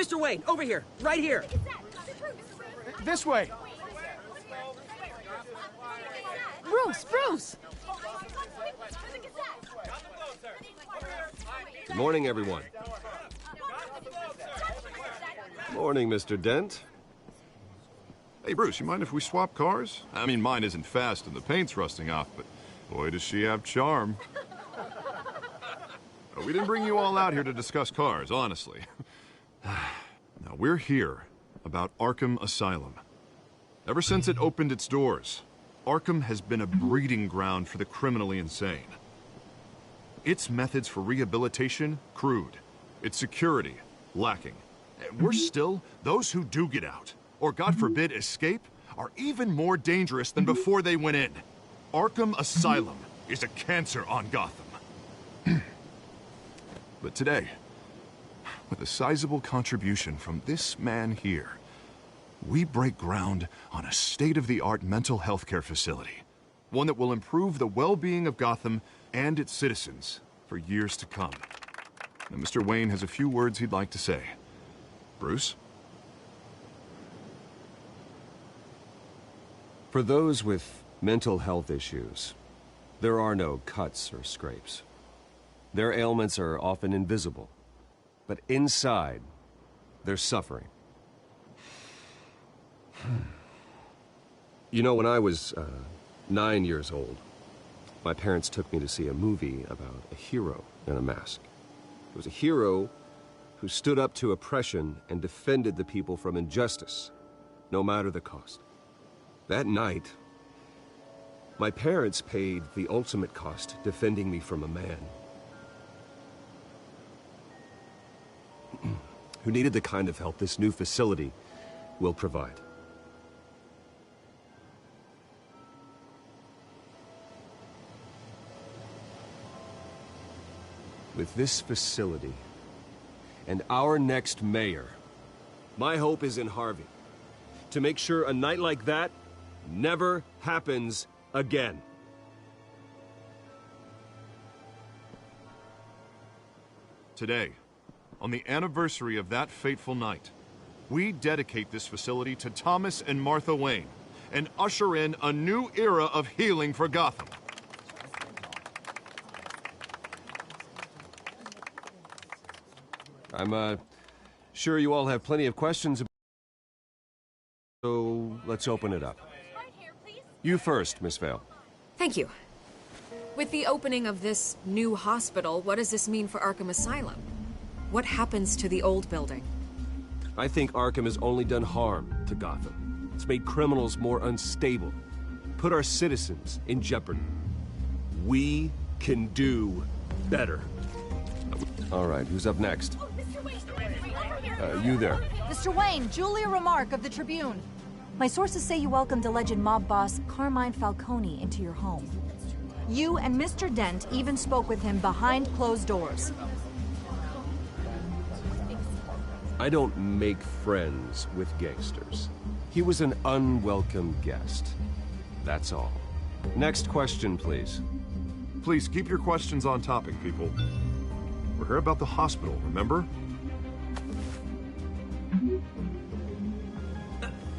Mr. Wayne, over here, right here. This way. Bruce! Good morning, everyone. Morning, Mr. Dent. Hey, Bruce, you mind if we swap cars? I mean, mine isn't fast and the paint's rusting off, but boy, does she have charm. We didn't bring you all out here to discuss cars, honestly. Now, we're here about Arkham Asylum. Ever since it opened its doors, Arkham has been a breeding ground for the criminally insane. Its methods for rehabilitation, crude. Its security, lacking. And worse still, those who do get out, or God forbid escape, are even more dangerous than before they went in. Arkham Asylum is a cancer on Gotham. But today, with a sizable contribution from this man here, we break ground on a state-of-the-art mental health care facility. One that will improve the well-being of Gotham and its citizens for years to come. Now, Mr. Wayne has a few words he'd like to say. Bruce? For those with mental health issues, there are no cuts or scrapes. Their ailments are often invisible, but inside, they're suffering. You know, when I was 9 years old, my parents took me to see a movie about a hero in a mask. It was a hero who stood up to oppression and defended the people from injustice, no matter the cost. That night, my parents paid the ultimate cost defending me from a man who needed the kind of help this new facility will provide. With this facility and our next mayor, my hope is in Harvey, to make sure a night like that never happens again. Today, on the anniversary of that fateful night, we dedicate this facility to Thomas and Martha Wayne and usher in a new era of healing for Gotham. I'm sure you all have plenty of questions, so let's open it up. You first, Miss Vale. Thank you. With the opening of this new hospital, what does this mean for Arkham Asylum? What happens to the old building? I think Arkham has only done harm to Gotham. It's made criminals more unstable, put our citizens in jeopardy. We can do better. All right, who's up next? You there. Mr. Wayne, Julia Remark of the Tribune. My sources say you welcomed alleged mob boss Carmine Falcone into your home. You and Mr. Dent even spoke with him behind closed doors. I don't make friends with gangsters. He was an unwelcome guest. That's all. Next question, please. Please keep your questions on topic, people. We're here about the hospital, remember?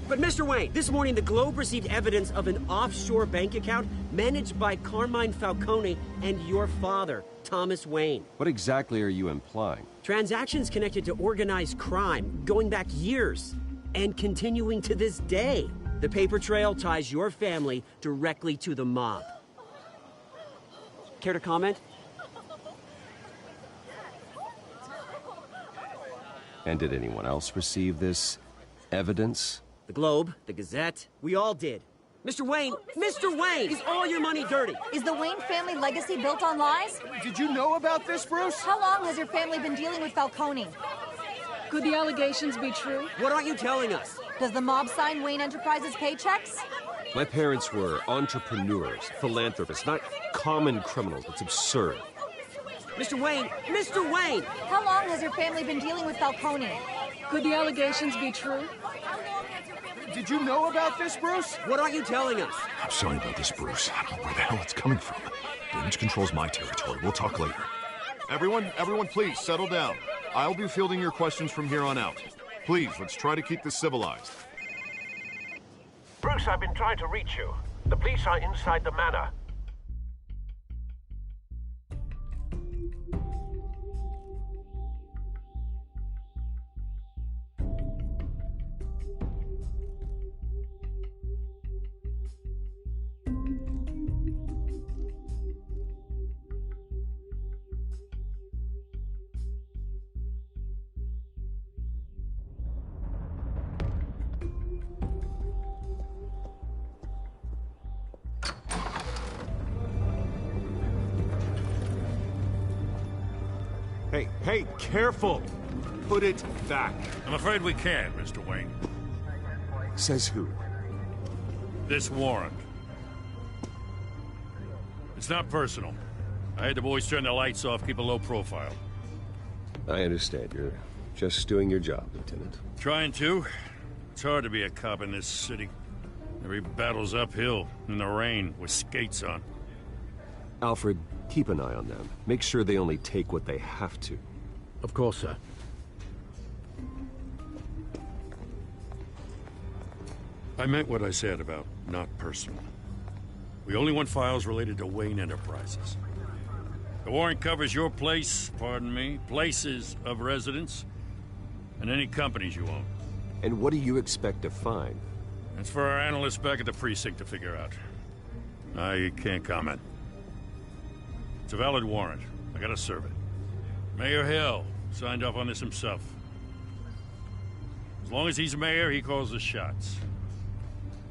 But Mr. Wayne, this morning the Globe received evidence of an offshore bank account managed by Carmine Falcone and your father, Thomas Wayne. What exactly are you implying? Transactions connected to organized crime, going back years, and continuing to this day. The paper trail ties your family directly to the mob. Care to comment? And did anyone else receive this evidence? The Globe, the Gazette, we all did. Mr. Wayne, is all your money dirty? Is the Wayne family legacy built on lies? Did you know about this, Bruce? How long has your family been dealing with Falcone? Could the allegations be true? What aren't you telling us? Does the mob sign Wayne Enterprises paychecks? My parents were entrepreneurs, philanthropists, not common criminals. It's absurd. Mr. Wayne! How long has your family been dealing with Falcone? Could the allegations be true? Did you know about this, Bruce? What aren't you telling us? I'm sorry about this, Bruce. I don't know where the hell it's coming from. Damage control's my territory. We'll talk later. Everyone please settle down. I'll be fielding your questions from here on out. Please, let's try to keep this civilized. Bruce, I've been trying to reach you. The police are inside the manor. Hey, careful! Put it back. I'm afraid we can't, Mr. Wayne. Says who? This warrant. It's not personal. I had the boys turn the lights off, keep a low profile. I understand. You're just doing your job, Lieutenant. Trying to. It's hard to be a cop in this city. Every battle's uphill, in the rain, with skates on. Alfred, keep an eye on them. Make sure they only take what they have to. Of course, sir. I meant what I said about not personal. We only want files related to Wayne Enterprises. The warrant covers your place, pardon me, places of residence, and any companies you own. And what do you expect to find? That's for our analysts back at the precinct to figure out. I can't comment. It's a valid warrant. I gotta serve it. Mayor Hill signed off on this himself. As long as he's mayor, he calls the shots.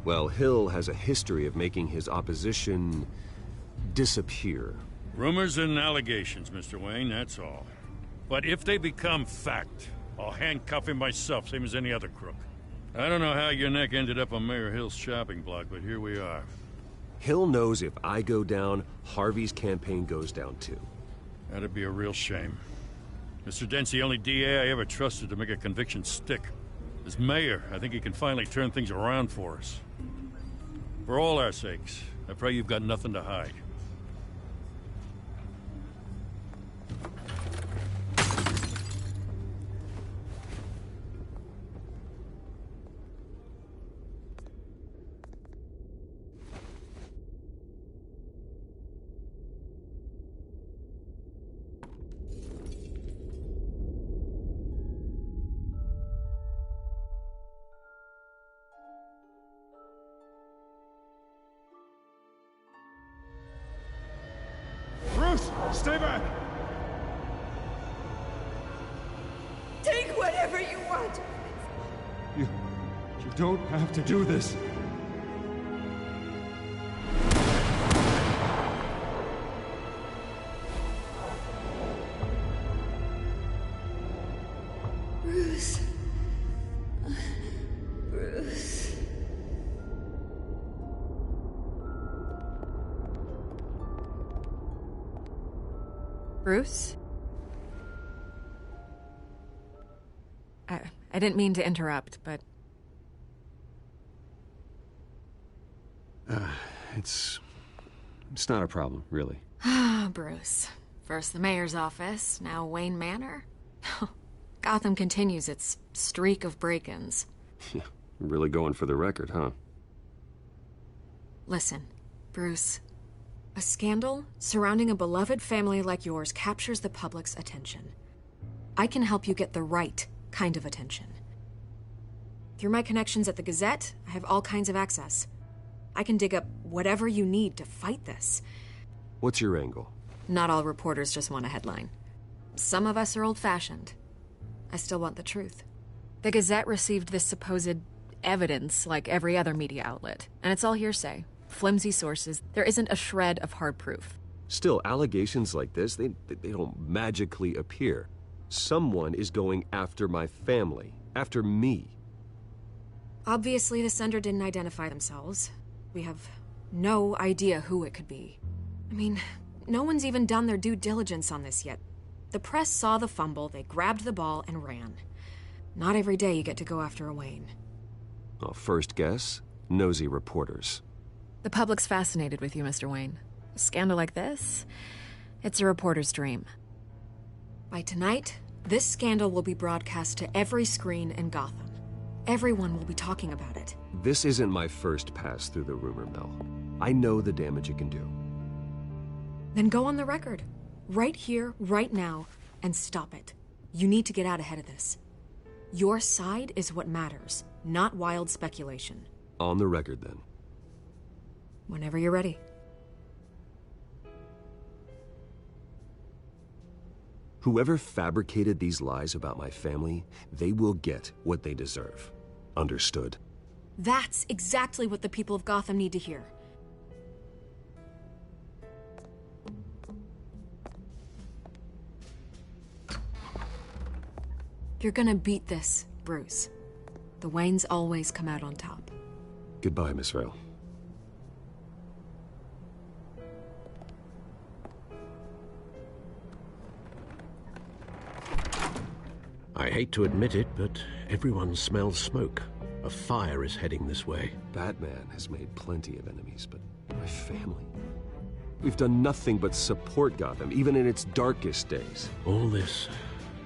Well, Hill has a history of making his opposition disappear. Rumors and allegations, Mr. Wayne, that's all. But if they become fact, I'll handcuff him myself, same as any other crook. I don't know how your neck ended up on Mayor Hill's shopping block, but here we are. Hill knows if I go down, Harvey's campaign goes down too. That'd be a real shame. Mr. Dent's the only DA I ever trusted to make a conviction stick. As mayor, I think he can finally turn things around for us. For all our sakes, I pray you've got nothing to hide. Bruce, stay back! Take whatever you want. You don't have to do this. Bruce. Bruce. Bruce? I didn't mean to interrupt, but... It's not a problem, really. Ah, Bruce. First the mayor's office, now Wayne Manor. Gotham continues its streak of break-ins. Really going for the record, huh? Listen, Bruce. A scandal surrounding a beloved family like yours captures the public's attention. I can help you get the right kind of attention. Through my connections at the Gazette, I have all kinds of access. I can dig up whatever you need to fight this. What's your angle? Not all reporters just want a headline. Some of us are old-fashioned. I still want the truth. The Gazette received this supposed evidence like every other media outlet, and it's all hearsay. Flimsy sources. There isn't a shred of hard proof. Still, allegations like this, they don't magically appear. Someone is going after my family, after me. Obviously, the sender didn't identify themselves. We have no idea who it could be. I mean, no one's even done their due diligence on this yet. The press saw the fumble, they grabbed the ball and ran. Not every day you get to go after a Wayne. Well, first guess, nosy reporters. The public's fascinated with you, Mr. Wayne. A scandal like this, it's a reporter's dream. By tonight, This scandal will be broadcast to every screen in Gotham. Everyone will be talking about it. This isn't my first pass through the rumor mill. I know the damage it can do. Then go on the record. Right here, right now, and stop it. You need to get out ahead of this. Your side is what matters, not wild speculation. On the record, then. Whenever you're ready. Whoever fabricated these lies about my family, they will get what they deserve. Understood? That's exactly what the people of Gotham need to hear. You're gonna beat this, Bruce. The Waynes always come out on top. Goodbye, Miss Vale. I hate to admit it, but everyone smells smoke. A fire is heading this way. Batman has made plenty of enemies, but my family... We've done nothing but support Gotham, even in its darkest days. All this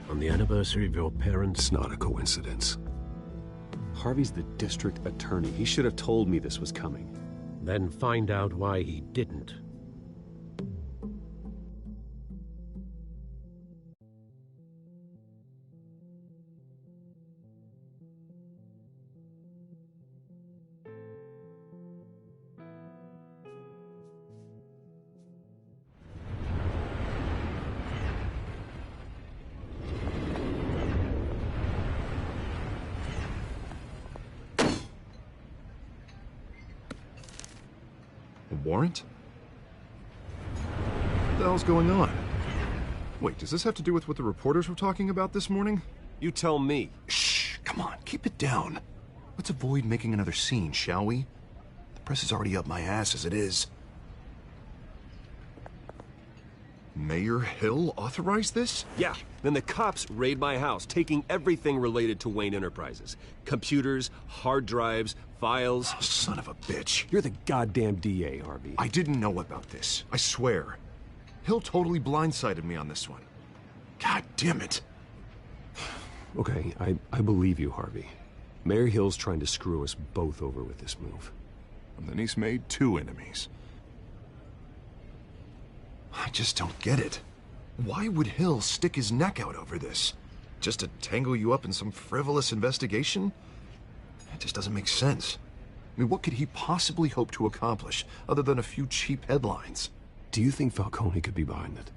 on the anniversary of your parents'... It's not a coincidence. Harvey's the district attorney. He should have told me this was coming. Then find out why he didn't. Warrant? What the hell's going on? Wait, does this have to do with what the reporters were talking about this morning? You tell me. Shh, come on, keep it down. Let's avoid making another scene, shall we? The press is already up my ass as it is. Mayor Hill authorized this? Yeah, then the cops raid my house, taking everything related to Wayne Enterprises. Computers, hard drives, files. Oh, son of a bitch. You're the goddamn DA, Harvey. I didn't know about this. I swear. Hill totally blindsided me on this one. God damn it. Okay, I believe you, Harvey. Mayor Hill's trying to screw us both over with this move. And then he's made 2 enemies. I just don't get it. Why would Hill stick his neck out over this? Just to tangle you up in some frivolous investigation? It just doesn't make sense. I mean, what could he possibly hope to accomplish other than a few cheap headlines? Do you think Falcone could be behind it?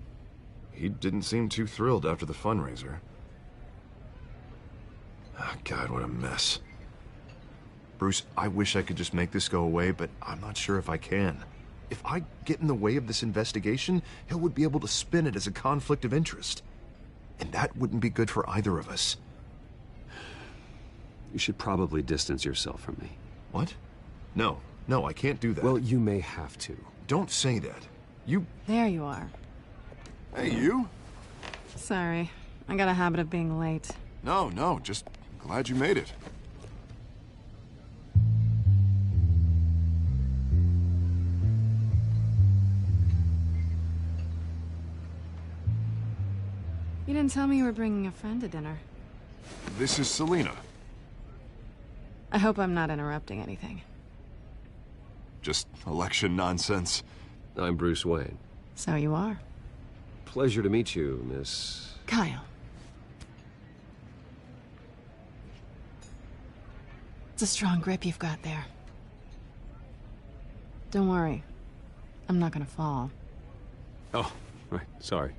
He didn't seem too thrilled after the fundraiser. Oh, God, what a mess. Bruce, I wish I could just make this go away, but I'm not sure if I can. If I get in the way of this investigation, Hill would be able to spin it as a conflict of interest. And that wouldn't be good for either of us. You should probably distance yourself from me. What? No, I can't do that. Well, you may have to. Don't say that. You... There you are. Hey, you? Sorry. I got a habit of being late. No, just glad you made it. You didn't tell me you were bringing a friend to dinner. This is Selina. I hope I'm not interrupting anything. Just election nonsense. I'm Bruce Wayne. So you are. Pleasure to meet you, Miss... Kyle. It's a strong grip you've got there. Don't worry. I'm not gonna fall. Oh, right. Sorry.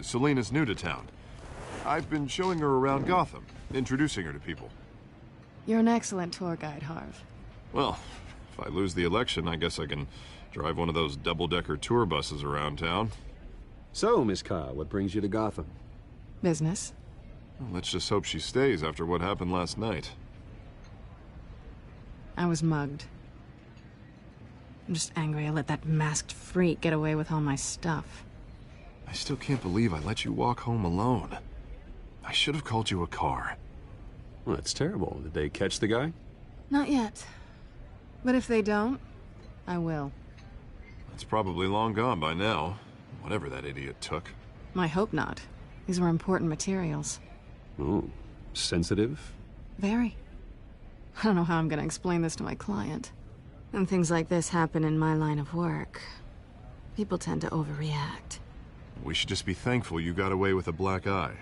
Selina's new to town. I've been showing her around Gotham, introducing her to people. You're an excellent tour guide, Harv. Well, if I lose the election, I guess I can drive one of those double-decker tour buses around town. So, Miss Kyle, what brings you to Gotham? Business. Well, let's just hope she stays after what happened last night. I was mugged. I'm just angry I let that masked freak get away with all my stuff. I still can't believe I let you walk home alone. I should have called you a car. Well, that's terrible. Did they catch the guy? Not yet. But if they don't, I will. It's probably long gone by now, whatever that idiot took. I hope not. These were important materials. Ooh, sensitive? Very. I don't know how I'm gonna explain this to my client. When things like this happen in my line of work, people tend to overreact. We should just be thankful you got away with a black eye.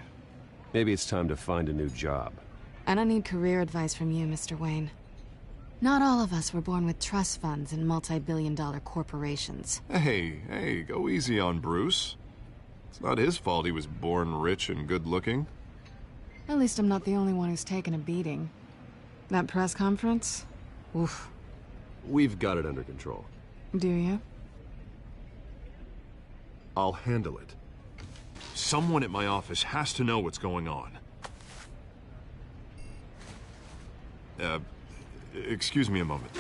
Maybe it's time to find a new job. I don't need career advice from you, Mr. Wayne. Not all of us were born with trust funds and multi-billion-dollar corporations. Hey, go easy on Bruce. It's not his fault he was born rich and good-looking. At least I'm not the only one who's taken a beating. That press conference? Oof. We've got it under control. Do you? I'll handle it. Someone at my office has to know what's going on. Excuse me a moment.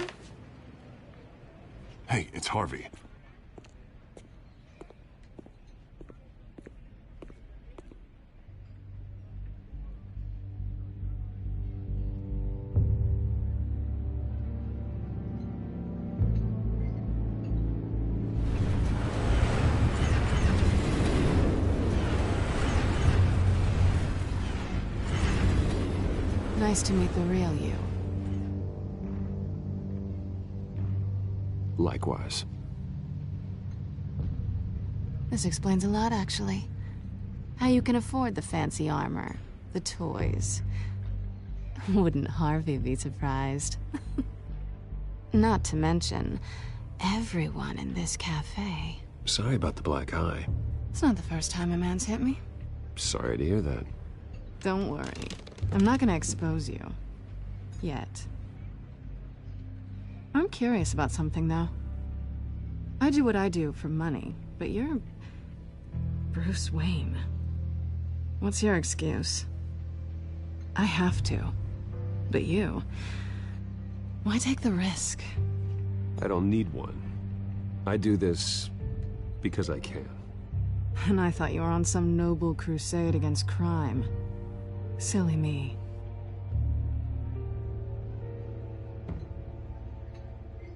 Hey, it's Harvey. Nice to meet the real you. Likewise. This explains a lot, actually. How you can afford the fancy armor, the toys. Wouldn't Harvey be surprised? Not to mention, everyone in this cafe. Sorry about the black eye. It's not the first time a man's hit me. Sorry to hear that. Don't worry. I'm not gonna expose you. Yet. I'm curious about something, though. I do what I do for money, but you're... Bruce Wayne. What's your excuse? I have to. But you... Why take the risk? I don't need one. I do this because I can. And I thought you were on some noble crusade against crime. Silly me.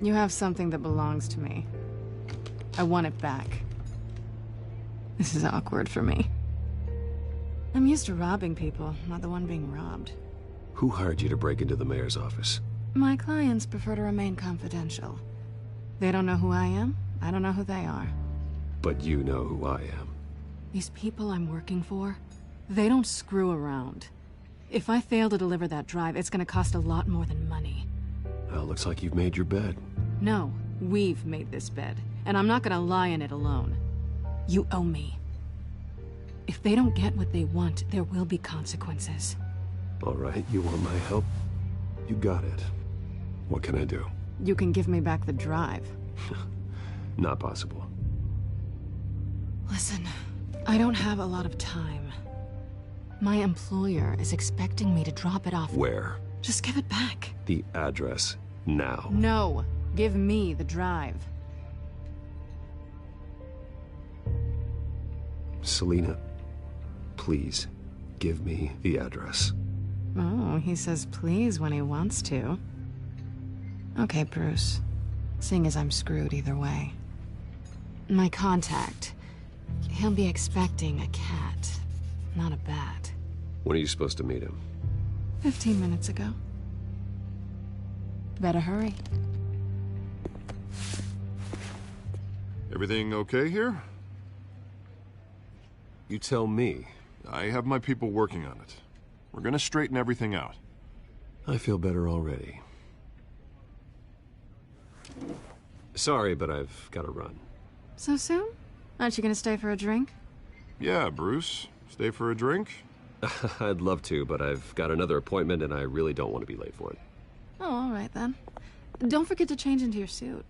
You have something that belongs to me. I want it back. This is awkward for me. I'm used to robbing people, not the one being robbed. Who hired you to break into the mayor's office? My clients prefer to remain confidential. They don't know who I am, I don't know who they are. But you know who I am. These people I'm working for, they don't screw around. If I fail to deliver that drive, it's gonna cost a lot more than money. Well, looks like you've made your bed. No, we've made this bed, and I'm not gonna lie in it alone. You owe me. If they don't get what they want, there will be consequences. All right, you want my help? You got it. What can I do? You can give me back the drive. Not possible. Listen, I don't have a lot of time. My employer is expecting me to drop it off. Where? Just give it back. The address, now. No, give me the drive. Selina, please, give me the address. Oh, he says please when he wants to. Okay, Bruce. Seeing as I'm screwed either way. My contact. He'll be expecting a cat, not a bat. When are you supposed to meet him? 15 minutes ago. Better hurry. Everything okay here? You tell me. I have my people working on it. We're gonna straighten everything out. I feel better already. Sorry, but I've got to run. So soon? Aren't you gonna stay for a drink? Yeah, Bruce. Stay for a drink? I'd love to, but I've got another appointment and I really don't want to be late for it. Oh, all right then. Don't forget to change into your suit.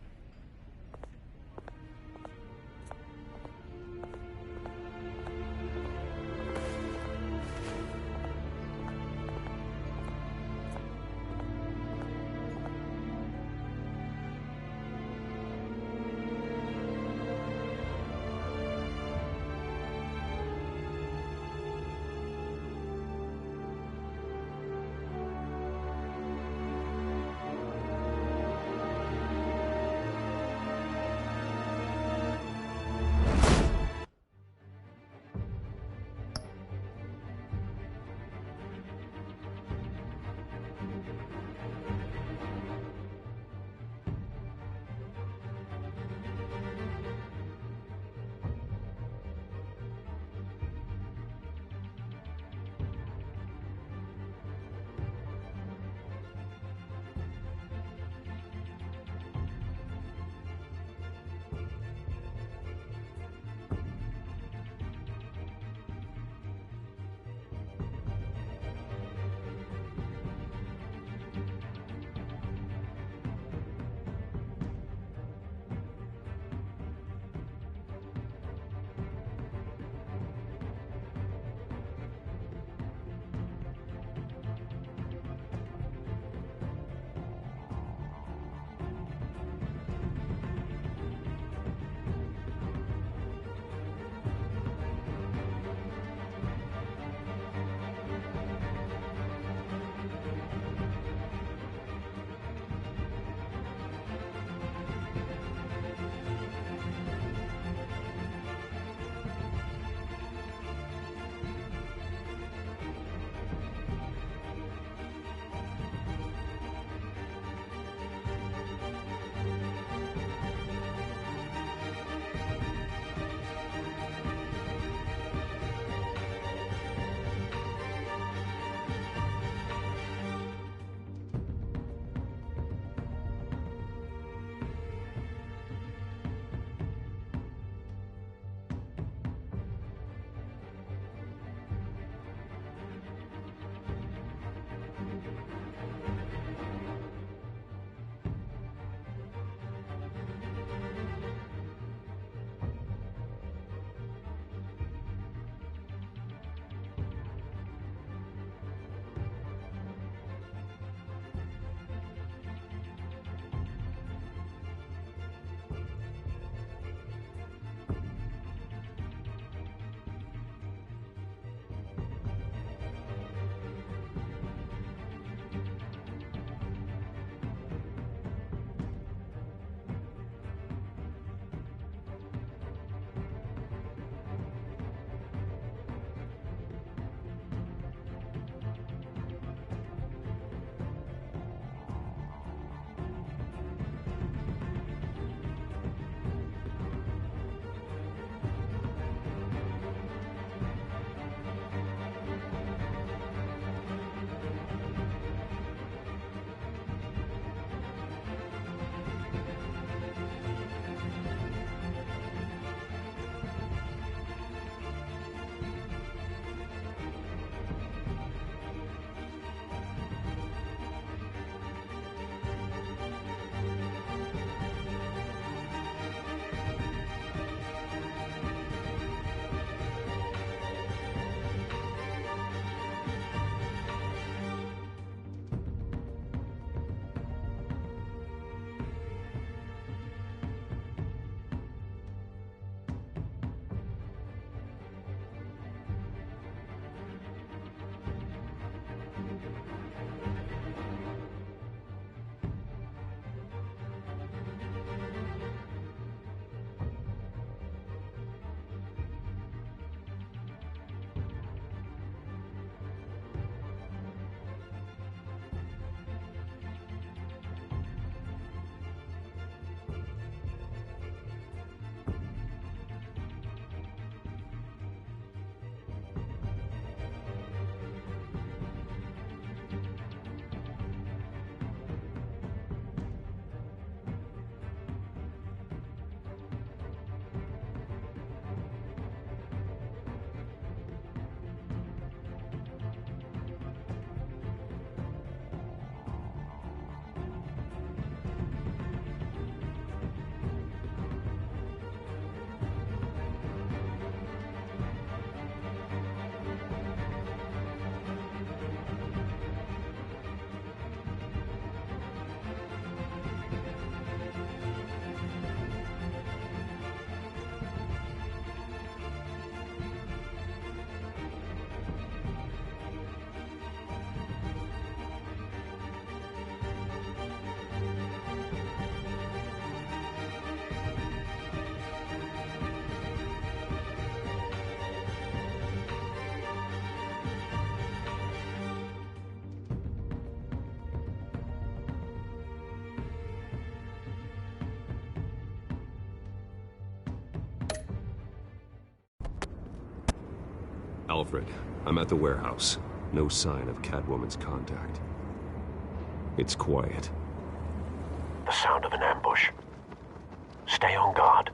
Alfred, I'm at the warehouse. No sign of Catwoman's contact. It's quiet. The sound of an ambush. Stay on guard.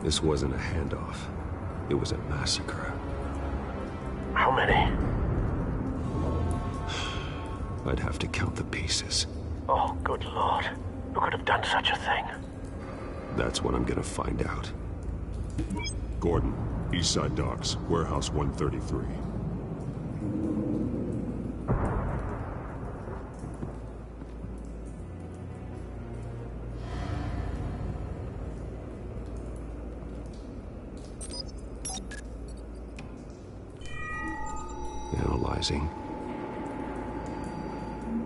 This wasn't a handoff. It was a massacre. How many? I'd have to count the pieces. Oh, good lord. Who could have done such a thing? That's what I'm gonna find out. Gordon, Eastside Docks, Warehouse 133. Analyzing.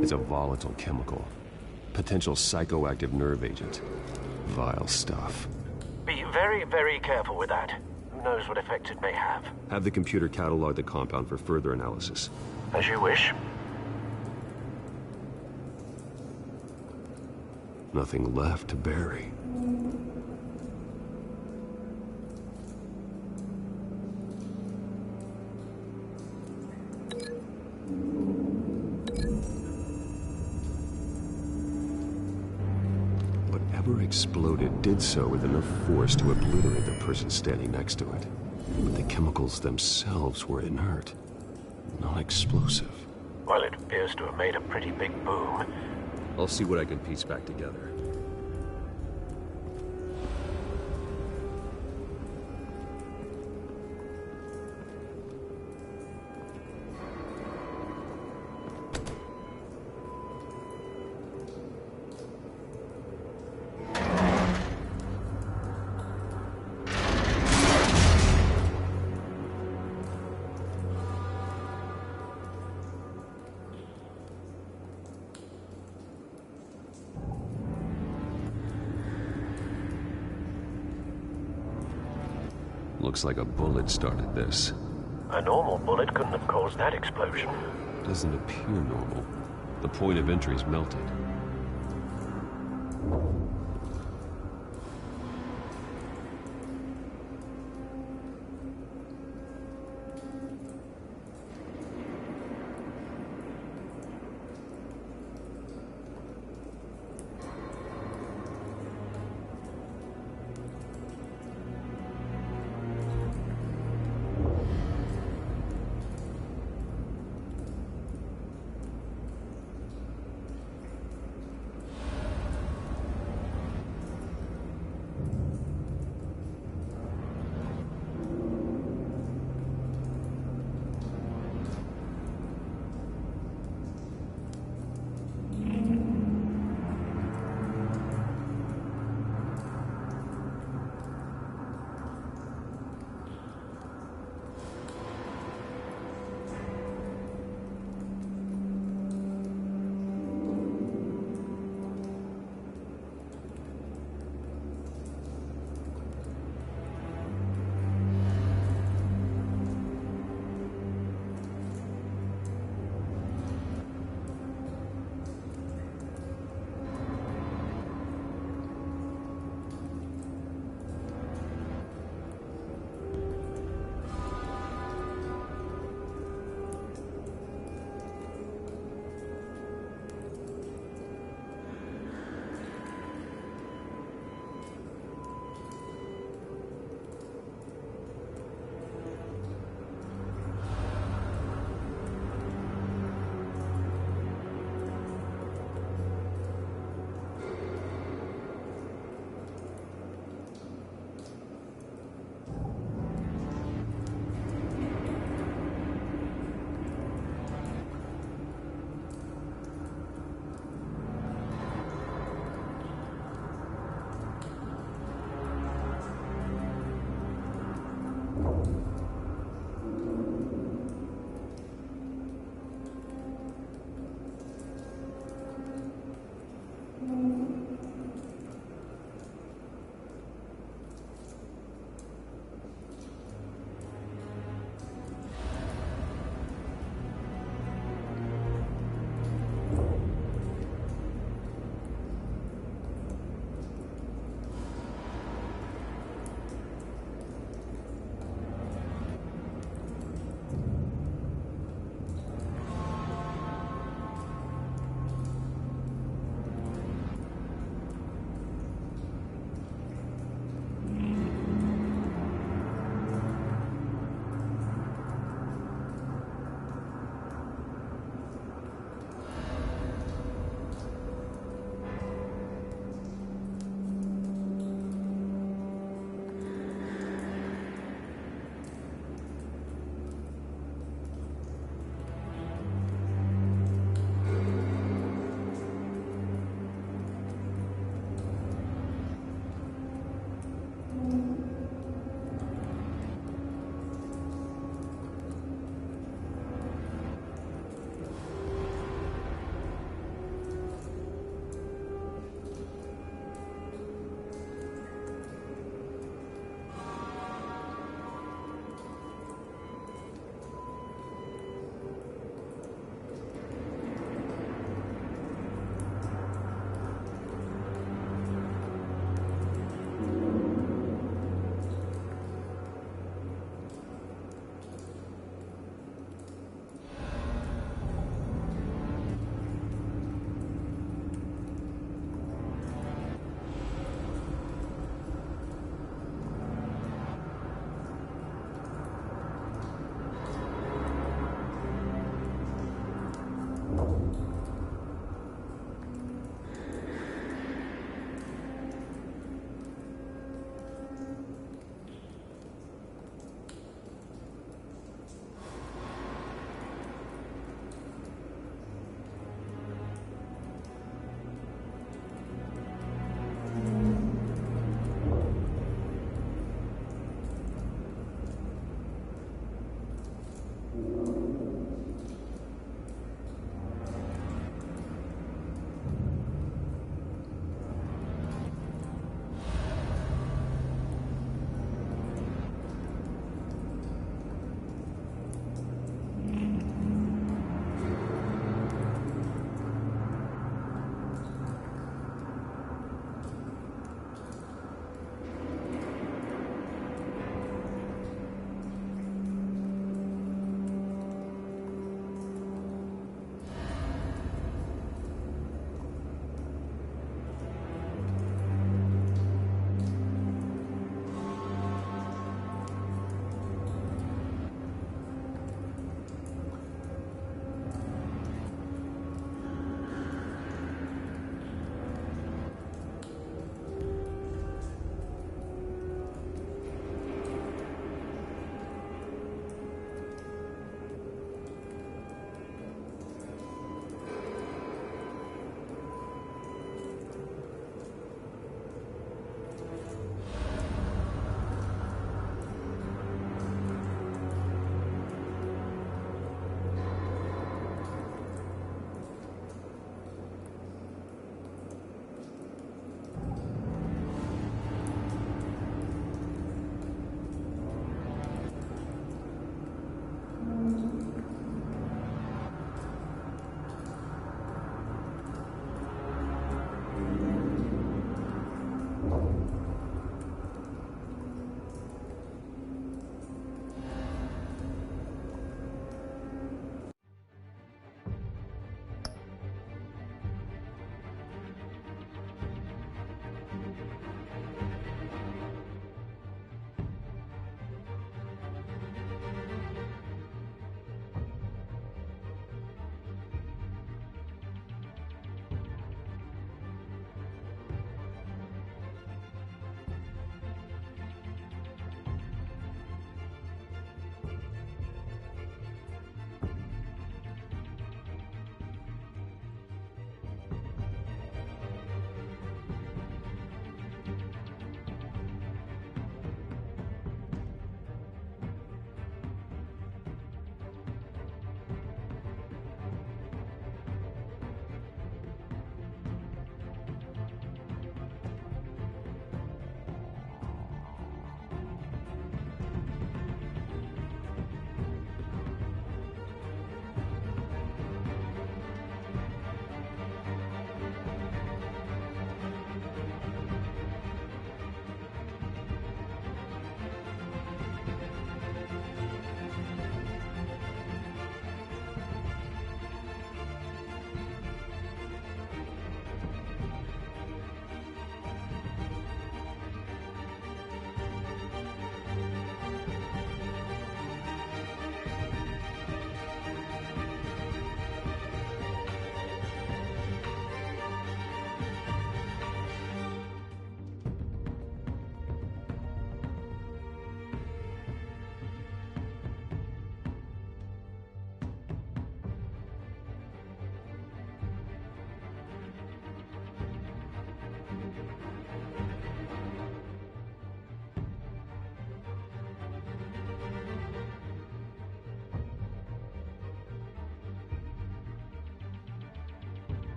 It's a volatile chemical. Potential psychoactive nerve agent. Vile stuff. Be very, very careful with that. Who knows what effects it may have. Have the computer catalog the compound for further analysis. As you wish. Nothing left to bury. Whatever exploded did so with enough force to obliterate the person standing next to it. But the chemicals themselves were inert, not explosive. Well, it appears to have made a pretty big boom. I'll see what I can piece back together. Looks like a bullet started this. A normal bullet couldn't have caused that explosion. Doesn't appear normal. The point of entry's melted.